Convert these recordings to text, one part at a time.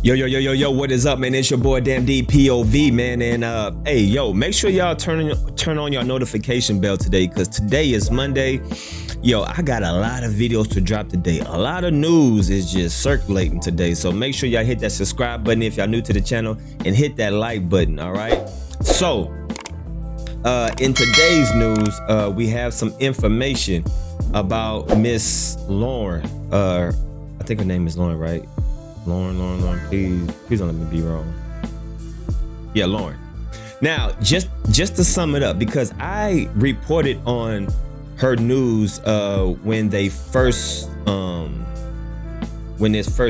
Yo, what is up, man? It's your boy Damn D POV, man. And hey, yo, make sure y'all turn on your notification bell today, because today is Monday. Yo, I got a lot of videos to drop today. A lot of news is just circulating today. So make sure y'all hit that subscribe button if y'all new to the channel, and hit that like button, all right? So, in today's news, we have some information about Miss Lauren. I think her name is Lauren, right? Lauren, please don't let me be wrong. Yeah, Lauren. Now, just to sum it up, because I reported on her news when this first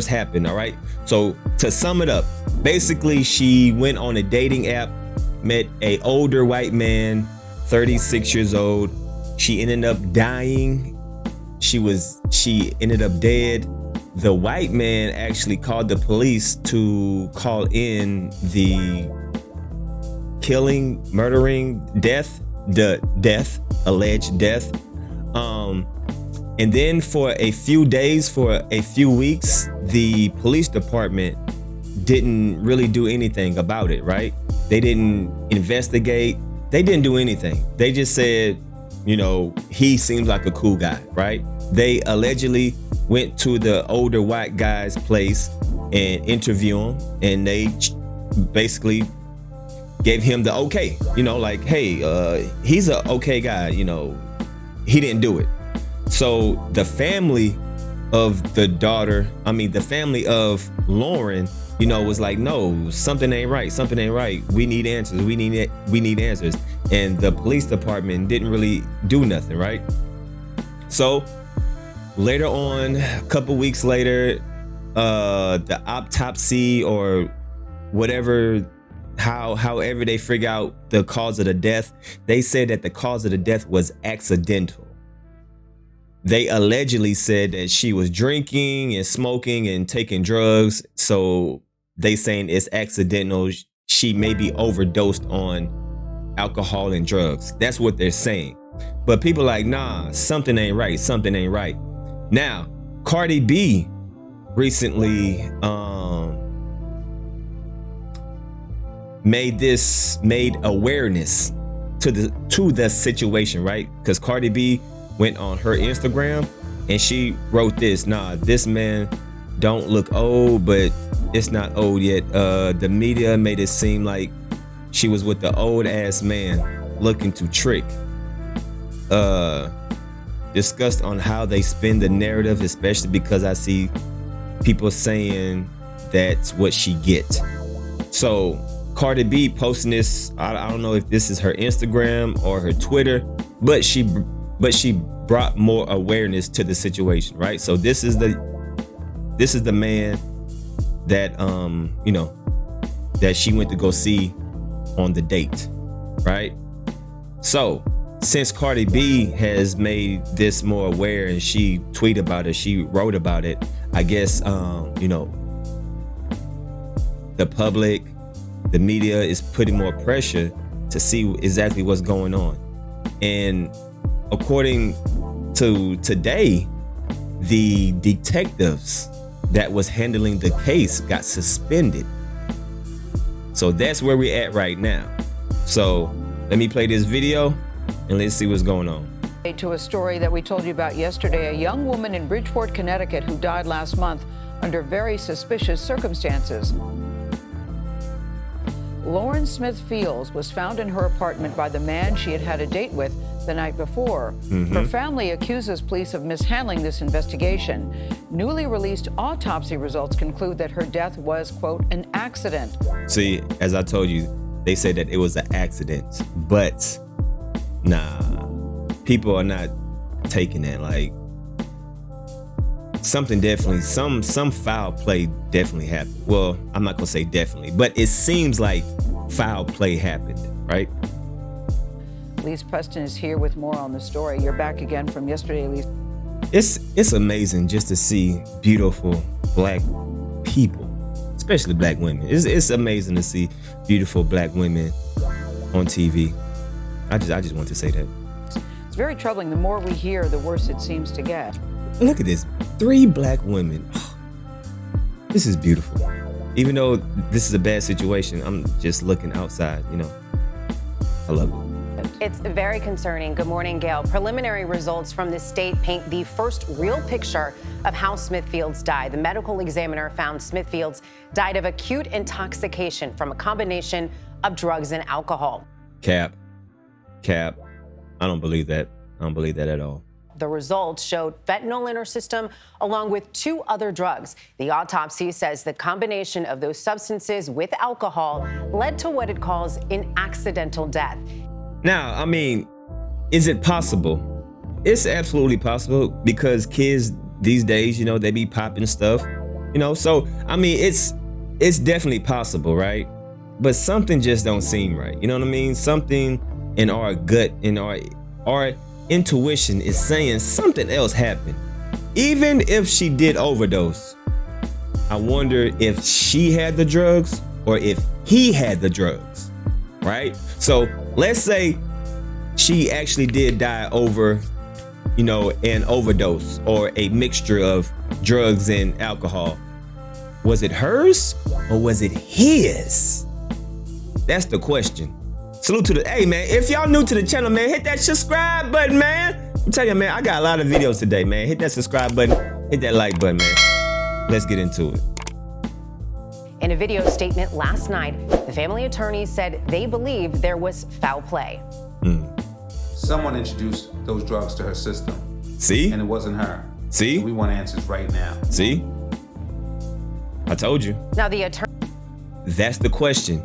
happened, all right? So to sum it up, basically she went on a dating app, met a older white man, 36 years old. She ended up dying. She ended up dead. The white man actually called the police to call in the killing, murdering, alleged death. And then for a few days, for a few weeks, the police department didn't really do anything about it, right? They didn't investigate. They didn't do anything. They just said, you know, he seems like a cool guy, right? They allegedly went to the older white guy's place and interviewed him, and they basically gave him the okay, you know, like, hey, he's a okay guy, you know, he didn't do it. So the family of the family of Lauren, you know, was like, no, something ain't right. We need answers. We need answers. And the police department didn't really do nothing, right? So later on, a couple weeks later, the autopsy or whatever, however they figure out the cause of the death, they said that the cause of the death was accidental. They allegedly said that she was drinking and smoking and taking drugs. So they saying it's accidental. She may be overdosed on alcohol and drugs. That's what they're saying. But people are like, nah, something ain't right. Now, Cardi B recently made awareness to the situation, right? Because Cardi B went on her Instagram and she wrote this: nah, this man don't look old, but it's not old yet. The media made it seem like she was with the old ass man looking to trick. Discussed on how they spin the narrative, especially because I see people saying that's what she get. So Cardi B posting this, I don't know if this is her Instagram or her Twitter, but she brought more awareness to the situation, right? So this is the man that you know, that she went to go see on the date, right? So since Cardi B has made this more aware and she tweeted about it, she wrote about it, I guess, you know, the public, the media is putting more pressure to see exactly what's going on. And according to today, the detectives that was handling the case got suspended. So that's where we're at right now. So let me play this video and let's see what's going on. To a story that we told you about yesterday, a young woman in Bridgeport, Connecticut, who died last month under very suspicious circumstances. Lauren Smith-Feild was found in her apartment by the man she had had a date with the night before. Her family accuses police of mishandling this investigation. Newly released autopsy results conclude that her death was, quote, an accident. See, as I told you, they said that it was an accident, but nah, people are not taking that. Like, something definitely, some foul play definitely happened. Well, I'm not gonna say definitely, but it seems like foul play happened, right? Lise Preston is here with more on the story. You're back again from yesterday, Lise. It's amazing just to see beautiful black people, especially black women. It's amazing to see beautiful black women on TV. I just want to say that. It's very troubling. The more we hear, the worse it seems to get. Look at this. 3 black women. Oh, this is beautiful. Even though this is a bad situation, I'm just looking outside, you know. I love it. It's very concerning. Good morning, Gail. Preliminary results from the state paint the first real picture of how Smith-Fields died. The medical examiner found Smith-Fields died of acute intoxication from a combination of drugs and alcohol. Cap. I don't believe that. I don't believe that at all. The results showed fentanyl in her system, along with 2 other drugs. The autopsy says the combination of those substances with alcohol led to what it calls an accidental death. Now, I mean, is it possible? It's absolutely possible because kids these days, you know, they be popping stuff, you know, so, I mean, it's definitely possible, right? But something just don't seem right. You know what I mean? Something in our gut, in our intuition is saying something else happened. Even if she did overdose, I wonder if she had the drugs or if he had the drugs, right? So let's say she actually did die over, you know, an overdose or a mixture of drugs and alcohol. Was it hers or was it his? That's the question. Salute to the, hey man, if y'all new to the channel, man, hit that subscribe button, man. I'm telling you, man, I got a lot of videos today, man. Hit that subscribe button, hit that like button, man. Let's get into it. In a video statement last night, the family attorney said they believe there was foul play. Someone introduced those drugs to her system. See? And it wasn't her. See? We want answers right now. See? I told you. Now the attorney... That's the question.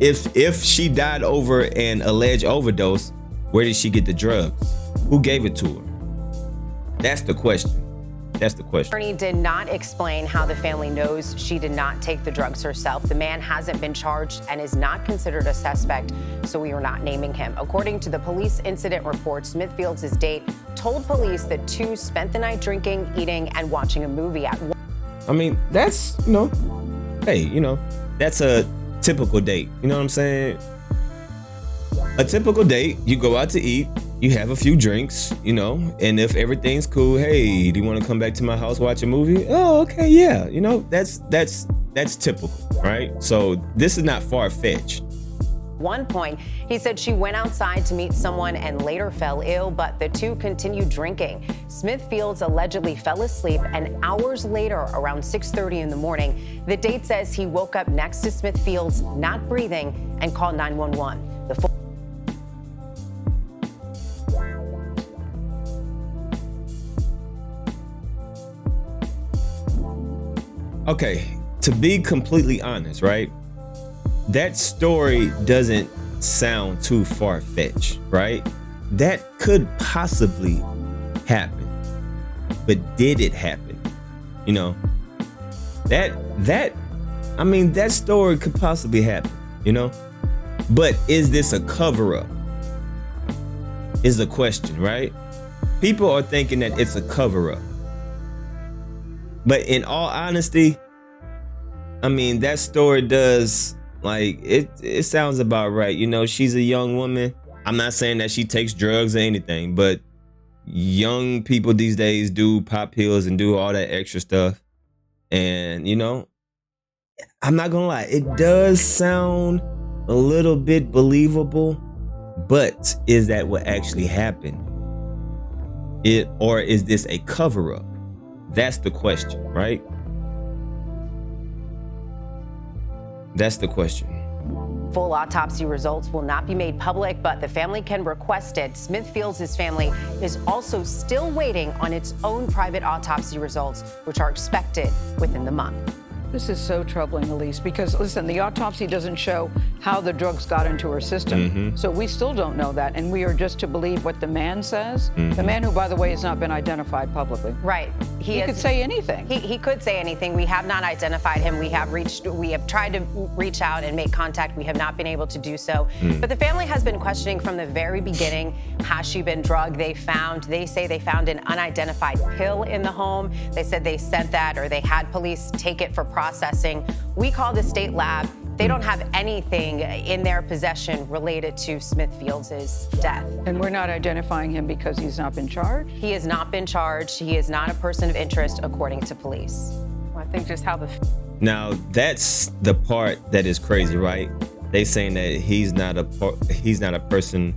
If she died over an alleged overdose, where did she get the drugs? Who gave it to her? That's the question. That's the question. The attorney did not explain how the family knows she did not take the drugs herself. The man hasn't been charged and is not considered a suspect, so we are not naming him. According to the police incident report, Smith-Fields' date told police the 2 spent the night drinking, eating, and watching a movie at one. I mean, that's, you know, hey, you know, that's a typical date. You know what I'm saying? A typical date, you go out to eat, you have a few drinks, you know, and if everything's cool, hey, do you want to come back to my house, watch a movie? Oh, okay, yeah. You know, that's typical, right? So this is not far-fetched. One point, he said she went outside to meet someone and later fell ill, but the 2 continued drinking. Smith-Fields allegedly fell asleep, and hours later, around 6:30 in the morning, the date says he woke up next to Smith-Fields, not breathing, and called 911. Okay, to be completely honest, right? That story doesn't sound too far-fetched, right? That could possibly happen. But did it happen? You know, I mean, that story could possibly happen, you know? But is this a cover-up? Is the question, right? People are thinking that it's a cover-up. But in all honesty, I mean, that story does, like, it sounds about right. You know, she's a young woman. I'm not saying that she takes drugs or anything, but young people these days do pop pills and do all that extra stuff. And, you know, I'm not gonna lie, it does sound a little bit believable, but is that what actually happened? Or is this a cover-up? That's the question, right? That's the question. Full autopsy results will not be made public, but the family can request it. Smith-Fields' family is also still waiting on its own private autopsy results, which are expected within the month. This is so troubling, Elise, because listen, the autopsy doesn't show how the drugs got into her system. So we still don't know that, and we are just to believe what the man says. The man who, by the way, has not been identified publicly. Right. He could say anything. He could say anything. We have not identified him. We have tried to reach out and make contact. We have not been able to do so. But the family has been questioning from the very beginning, has she been drugged? They say they found an unidentified pill in the home. They said they sent that, or they had police take it for processing. We call the state lab. They don't have anything in their possession related to Smith-Fields' death. And we're not identifying him because he's not been charged? He has not been charged. He is not a person of interest, according to police. Well, I think just how the Now that's the part that is crazy, right? They saying that he's not a person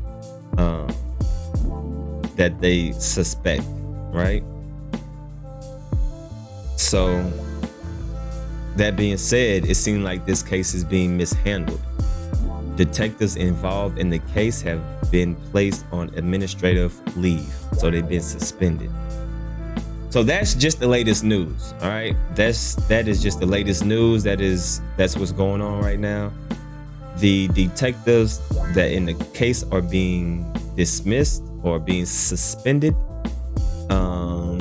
that they suspect, right? So that being said, it seems like this case is being mishandled. Detectives involved in the case have been placed on administrative leave, so they've been suspended. So that's just the latest news. All right, that is just the latest news. That's what's going on right now. The detectives that in the case are being dismissed or being suspended.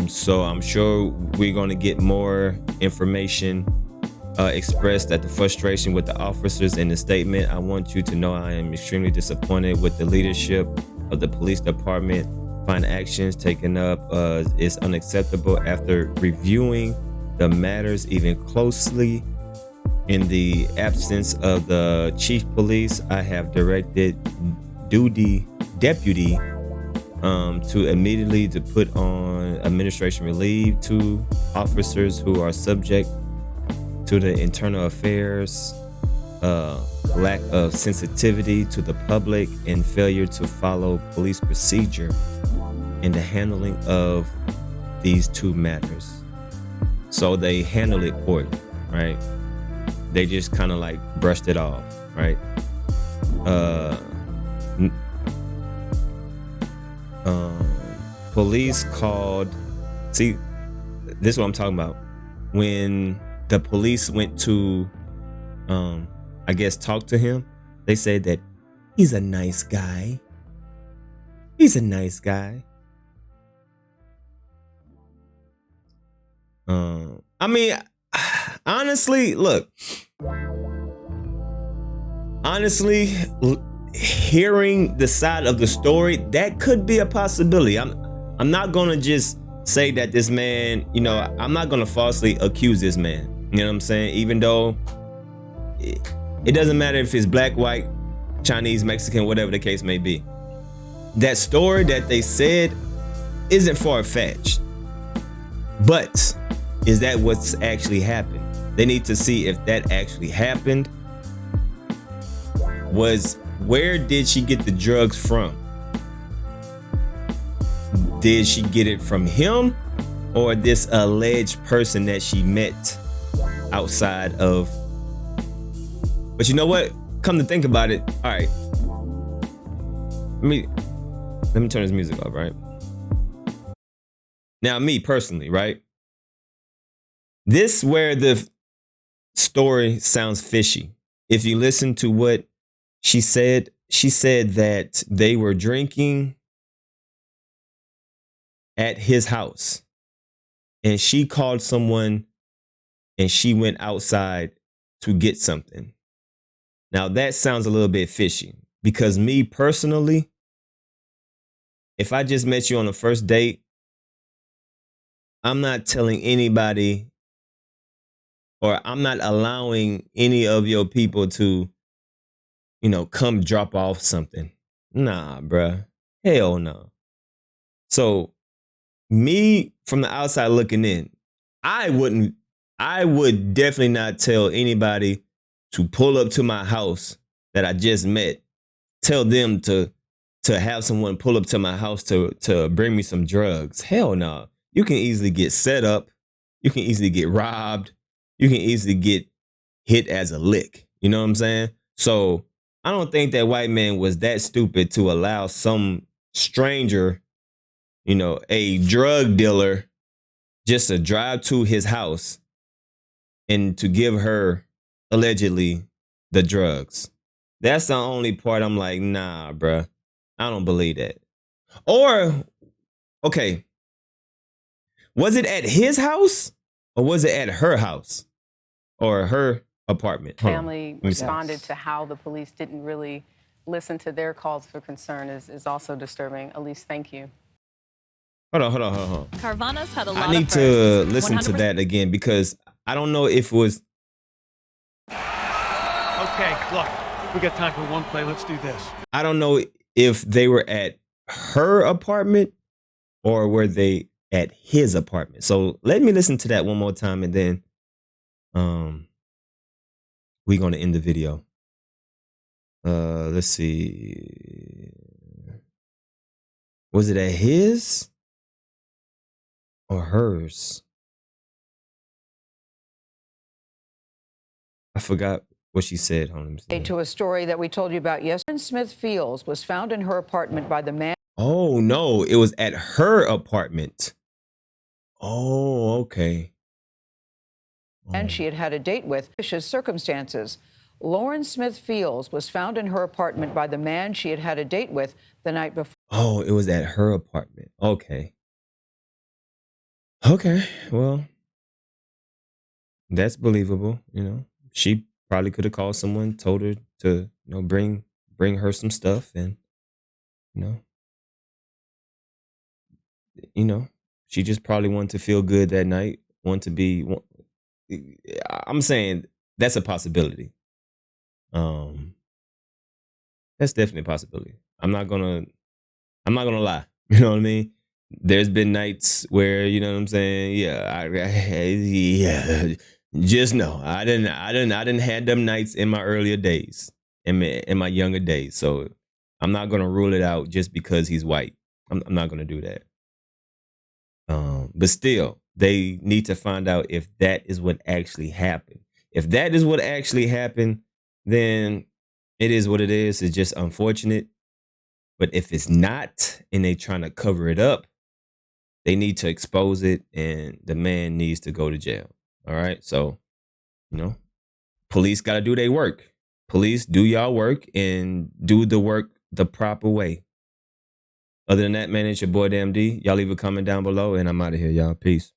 So I'm sure we're going to get more information expressed at the frustration with the officers in the statement. I want you to know I am extremely disappointed with the leadership of the police department. Find actions taken up is unacceptable. After reviewing the matters even closely, in the absence of the chief police, I have directed deputy to immediately to put on administration relief to officers who are subject to the internal affairs, lack of sensitivity to the public, and failure to follow police procedure in the handling of these two matters. So they handle it poorly, right? They just kind of like brushed it off, right? Police called. See, this is what I'm talking about. When the police went to, I guess, talk to him, they said that he's a nice guy. He's a nice guy. I mean, honestly, look. Honestly, hearing the side of the story, that could be a possibility. I'm not gonna just say that this man, I'm not gonna falsely accuse this man. You know what I'm saying? Even though it doesn't matter if it's black, white, Chinese, Mexican, whatever the case may be. That story that they said isn't far-fetched. But is that what's actually happened? They need to see if that actually happened. Where did she get the drugs from? Did she get it from him or this alleged person that she met outside of? But you know what? Come to think about it. All right. Let me turn this music off, right? Now, me personally, right? This where the story sounds fishy. If you listen to what she said that they were drinking at his house and she called someone and she went outside to get something. Now that sounds a little bit fishy because me personally, if I just met you on a first date, I'm not telling anybody or I'm not allowing any of your people to, come drop off something. Nah, bruh. Hell no. So me from the outside looking in, I would definitely not tell anybody to pull up to my house that I just met, tell them to have someone pull up to my house to bring me some drugs. Hell no. You can easily get set up. You can easily get robbed. You can easily get hit as a lick. You know what I'm saying? So I don't think that white man was that stupid to allow some stranger, a drug dealer, just to drive to his house and to give her allegedly the drugs. That's the only part I'm like, nah, bruh. I don't believe that. Or, okay, was it at his house or was it at her house or her apartment? Family responded to how the police didn't really listen to their calls for concern is also disturbing. Elise, thank you. Hold on. Carvana's had a lot I need of to listen 100%. to that again because I don't know if it was. Okay, look, we got time for one play. Let's do this. I don't know if they were at her apartment or were they at his apartment. So let me listen to that one more time and then we gonna end the video. Let's see. Was it at his or hers? I forgot what she said. Hold on, let me see. To a story that we told you about yesterday. Smith-Feild was found in her apartment by the man. Oh no, it was at her apartment. Oh, okay. And she had had a date with. Vicious circumstances. Lauren Smith-Feild was found in her apartment by the man she had had a date with the night before. Oh, it was at her apartment. Okay. Okay, well, that's believable. You know, she probably could have called someone, told her to, bring her some stuff, and you know, she just probably wanted to feel good that night. I'm saying that's a possibility. That's definitely a possibility. I'm not gonna lie. You know what I mean? There's been nights where, you know what I'm saying? Yeah, yeah. Just know I didn't had them nights in my earlier days, in my younger days. So I'm not gonna rule it out just because he's white. I'm not gonna do that. But still, they need to find out if that is what actually happened. If that is what actually happened, then it is what it is. It's just unfortunate. But if it's not, and they trying to cover it up, they need to expose it, and the man needs to go to jail. All right. So, police got to do their work. Police, do y'all work and do the work the proper way. Other than that, man, it's your boy, Damn D. Y'all leave a comment down below, and I'm out of here, y'all. Peace.